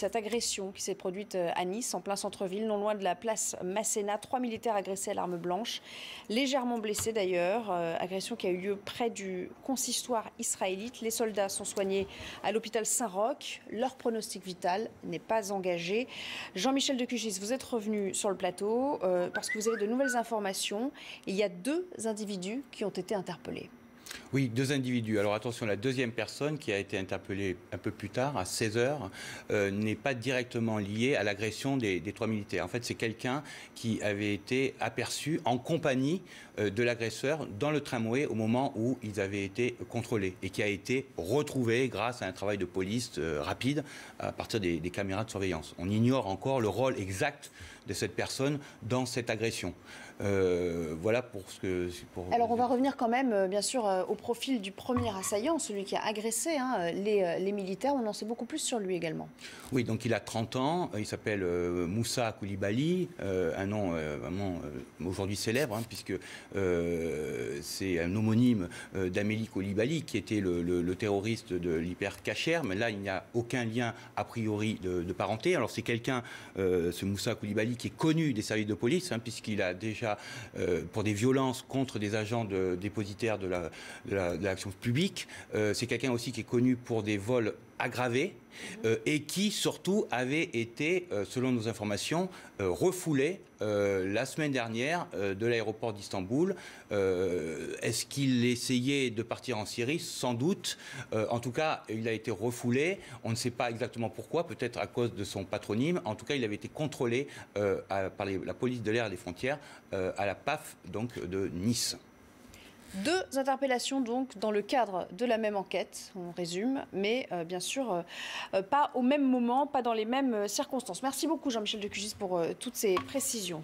Cette agression qui s'est produite à Nice, en plein centre-ville, non loin de la place Masséna. 3 militaires agressés à l'arme blanche, légèrement blessés d'ailleurs. Agression qui a eu lieu près du consistoire israélite. Les soldats sont soignés à l'hôpital Saint-Roch. Leur pronostic vital n'est pas engagé. Jean-Michel Decugis, vous êtes revenu sur le plateau parce que vous avez de nouvelles informations. Il y a 2 individus qui ont été interpellés. Oui, 2 individus. Alors attention, la deuxième personne qui a été interpellée un peu plus tard, à 16 h, n'est pas directement liée à l'agression des 3 militaires. En fait, c'est quelqu'un qui avait été aperçu en compagnie de l'agresseur dans le tramway au moment où ils avaient été contrôlés et qui a été retrouvé grâce à un travail de police rapide à partir des caméras de surveillance. On ignore encore le rôle exact de cette personne dans cette agression. Voilà pour ce que... Alors on va revenir quand même, bien sûr, au profil du premier assaillant, celui qui a agressé les militaires. On en sait beaucoup plus sur lui également. Oui, donc il a 30 ans, il s'appelle Moussa Koulibaly, un nom vraiment aujourd'hui célèbre, puisque c'est un homonyme d'Amélie Koulibaly, qui était le terroriste de l'Hyper Cacher, mais là il n'y a aucun lien a priori de parenté. Alors c'est quelqu'un, ce Moussa Koulibaly, qui est connu des services de police, puisqu'il a déjà, pour des violences contre des agents dépositaires de l'action publique, c'est quelqu'un aussi qui est connu pour des vols aggravés et qui surtout avait été, selon nos informations, refoulé la semaine dernière de l'aéroport d'Istanbul. Est-ce qu'il essayait de partir en Syrie? Sans doute. En tout cas, il a été refoulé. On ne sait pas exactement pourquoi, peut-être à cause de son patronyme. En tout cas, il avait été contrôlé par la police de l'air et des frontières à la PAF donc, de Nice. 2 interpellations donc dans le cadre de la même enquête, on résume, mais bien sûr pas au même moment, pas dans les mêmes circonstances. Merci beaucoup Jean-Michel Decugis pour toutes ces précisions.